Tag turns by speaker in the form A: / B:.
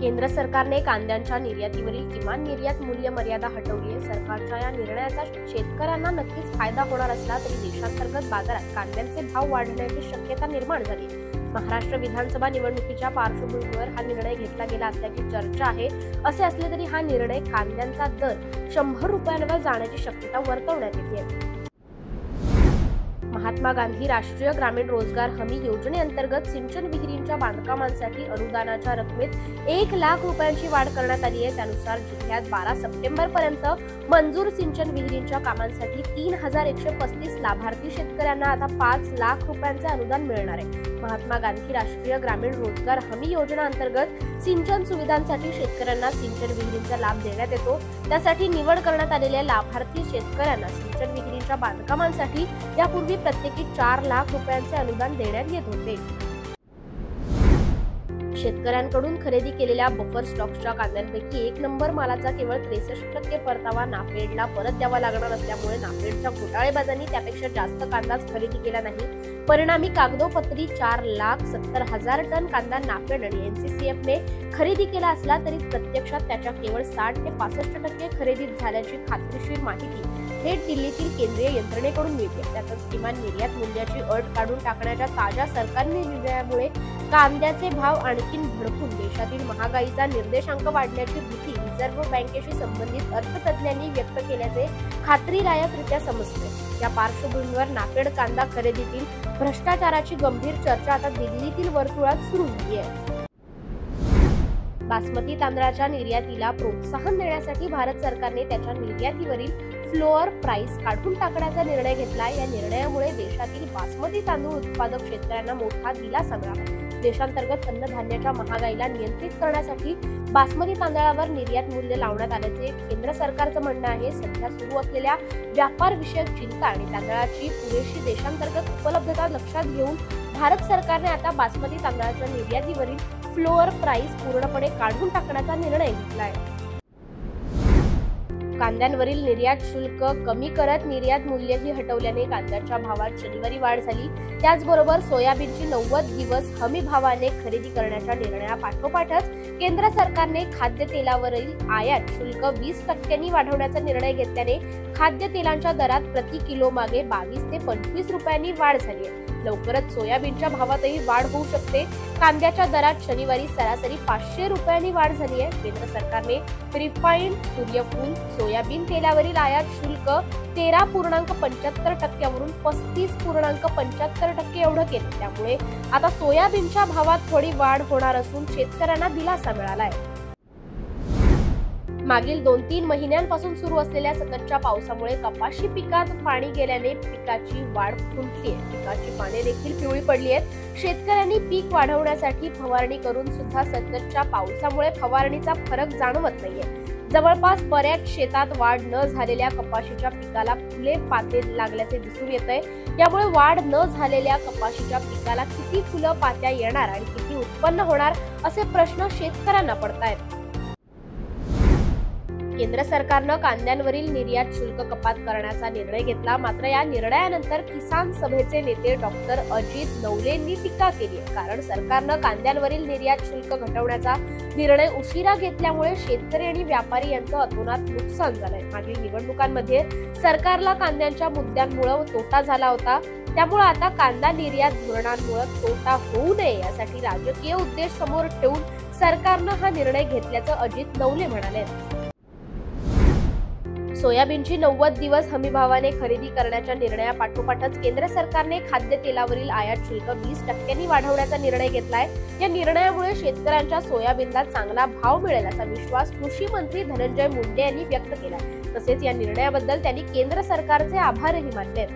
A: केंद्र सरकारने कांद्यांच्या निर्यातीवरील किमान निर्यात मूल्य मर्यादा हटवली आहे। सरकारच्या या निर्णयाचा शेतकऱ्यांना नक्कीच फायदा होणार असला तरी देशांतर्गत बाजारात कांद्यांचे भाव वाढण्याची शक्यता निर्माण झाली। महाराष्ट्र विधानसभा निवडणुकीच्या पार्श्वभूमीवर हा निर्णय घेतला गेला असल्याची चर्चा आहे। असे असले तरी हा निर्णय कांद्यांचा दर 100 रुपयांवर जाण्याची शक्यता वर्तवण्यात येते। महात्मा गांधी राष्ट्रीय ग्रामीण रोजगार हमी योजनेअंतर्गत सिंचन विहिरींच्या बांधकामांसाठी अनुदानाच्या रकमेत 1 लाख रुपयांची वाढ करण्यात आली आहे। त्यानुसार जिल्ह्यात 12 सप्टेंबर पर्यंत मंजूर सिंचन विहिरींच्या कामांसाठी 3135 लाभार्थी शेतकऱ्यांना आता 5 लाख रुपयांचे अनुदान मिळणार आहे। महात्मा गांधी राष्ट्रीय ग्रामीण रोजगार हमी योजना अंतर्गत सिंचन सुविधांसाठी शेतकऱ्यांना सिंचन विहिरींचा लाभ देण्यात येतो। त्यासाठी निवड करण्यात आलेल्या लाभार्थी शेतकऱ्यांना सिंचन विहिरींच्या बांधकामांसाठी यापूर्वी प्रत्येकी 4 लाख रुपयांचे अनुदान देण्यात येत होते। शेतकऱ्यांकडून खरेदी केलेल्या बफर स्टॉकच्या कांद्यांपैकी 1 नंबर मालाचा केवळ 63% परतावा नाफेडला परत द्यावा लागणार असल्यामुळे नाफेडच्या घोटाळेबाजांनी त्यापेक्षा जास्त कांदाच खरेदी केला नाही। परिणामी कागदोपत्री 4,70,000 टन कांदा नाफेड आणि NCCF ने खरेदी केला असला तरी प्रत्यक्षात त्याच्या केवळ 60 ते 65% खरेदीत झाल्याची खात्रीशीर माहिती थेट दिल्लीतील केंद्रीय यंत्रणेकडून मिळते। त्यातच किमान निर्यात मूल्याची अट काढून टाकण्याच्या ताज्या सरकारी निर्णयामुळे कांद्याचे भाव आणखी भडकून देशातील महागाईचा निर्देशांक वाढण्याची भीती रिझर्व्ह बँकेशी संबंधित अर्थतज्ञांनी व्यक्त केल्याचे खात्रीलायकरित्या समजते। या पार्श्वभूमीवर नाफेड कांदा खरेदीतील भ्रष्टाचाराची गंभीर चर्चा आता दिल्लीतील वर्तुळात सुरू झाली आहे। बासमती तांदळाच्या निर्यातीला प्रोत्साहन देण्यासाठी भारत सरकारने त्याच्या निर्यातीवरील फ्लोअर प्राइस काढून टाकण्याचा निर्णय घेतला। या निर्णयामुळे देशातील बासमती तांदूळ उत्पादक शेतकऱ्यांना मोठा दिलासा मिळाला। देशांतर्गत अन्नधान्याच्या महागाईला नियंत्रित करण्यासाठी बासमती तांदळावर निर्यात मूल्य लावण्यात आल्याचे केंद्र सरकारचं म्हणणं आहे। सध्या सुरू असलेल्या व्यापार विषयक चिंता आणि तांदळाची पुरेशी देशांतर्गत उपलब्धता लक्षात घेऊन भारत सरकारने आता बासमती तांदळाच्या निर्यातीवरील फ्लोअर प्राइस पूर्णपणे काढून टाकण्याचा निर्णय घेतलाय। कांद्यांवरील निर्यात शुल्क कमी करत निर्यात मूल्यही हटवल्याने कांद्याच्या भावात शनिवारी वाढ झाली। त्याचबरोबर सोयाबीनची 90 दिवस हमी भावाने खरेदी करण्याच्या निर्णयापाठोपाठच केंद्र सरकारने खाद्यतेलावरील आयात शुल्क 20% वाढवण्याचा निर्णय घेतल्याने खाद्यतेलांच्या दरात प्रति किलो मागे 22 ते 25 रुपयांनी वाढ झाली आहे। लवकरच सोयाबीनच्या भावातही वाढ होऊ शकते। कांद्याच्या दरात शनिवारी सरासरी 500 रुपयांनी वाढ झाली आहे। केंद्र सरकारने रिफाइंड सूर्यफूल सोयाबीन तेलावरील आयात शुल्क 13.75% वरून 35.75% एवढं केलं। त्यामुळे आता सोयाबीनच्या भावात थोडी वाढ होणार असून शेतकऱ्यांना दिलासा मिळालाय। मागील 2-3 महिन्यांपासून सुरू असलेल्या सततच्या पावसामुळे कपाशी पिकात पाणी गेल्याने पिकाची वाढ खुंटली आहे। पिकाची पाने देखील पिवळी पडली आहेत। शेतकऱ्यांनी पीक वाढवण्यासाठी फवारणी करून सुद्धा सततच्या पावसामुळे फवारणीचा फरक जाणवत नाहीये। जवळपास बऱ्याच शेतात वाढ न झालेल्या कपाशीच्या पिकाला फुले पाते लागल्याचे दिसून येतंय। यामुळे वाढ न झालेल्या कपाशीच्या पिकाला किती फुलं पात्या येणार आणि किती उत्पन्न होणार असे प्रश्न शेतकऱ्यांना पडतायत। केंद्र सरकारनं कांद्यांवरील निर्यात शुल्क कपात करण्याचा निर्णय घेतला। मात्र या निर्णयानंतर किसान सभेचे नेते डॉक्टर अजित नवलेंनी टीका केली आहे। कारण सरकारनं कांद्यांवरील निर्यात शुल्क घटवण्याचा निर्णय उशिरा घेतल्यामुळे शेतकरी आणि व्यापारी यांचं अतोनात नुकसान झालंय। मागील निवडणुकांमध्ये सरकारला कांद्यांच्या मुद्द्यांमुळे तोटा झाला होता। त्यामुळे आता कांदा निर्यात धोरणांमुळे तोटा होऊ नये यासाठी राजकीय उद्देश समोर ठेवून सरकारनं हा निर्णय घेतल्याचं अजित नवले म्हणाले। सोयाबीनची 90 दिवस हमी भावाने खरेदी करण्याच्या निर्णयापाठोपाठच केंद्र सरकारने खाद्यतेलावरील आयात शुल्क 20% वाढवण्याचा निर्णय घेतलाय। या निर्णयामुळे शेतकऱ्यांच्या सोयाबीनला चांगला भाव मिळेल असा विश्वास कृषी मंत्री धनंजय मुंडे यांनी व्यक्त केलाय। तसेच या निर्णयाबद्दल त्यांनी केंद्र सरकारचे आभारही मानले।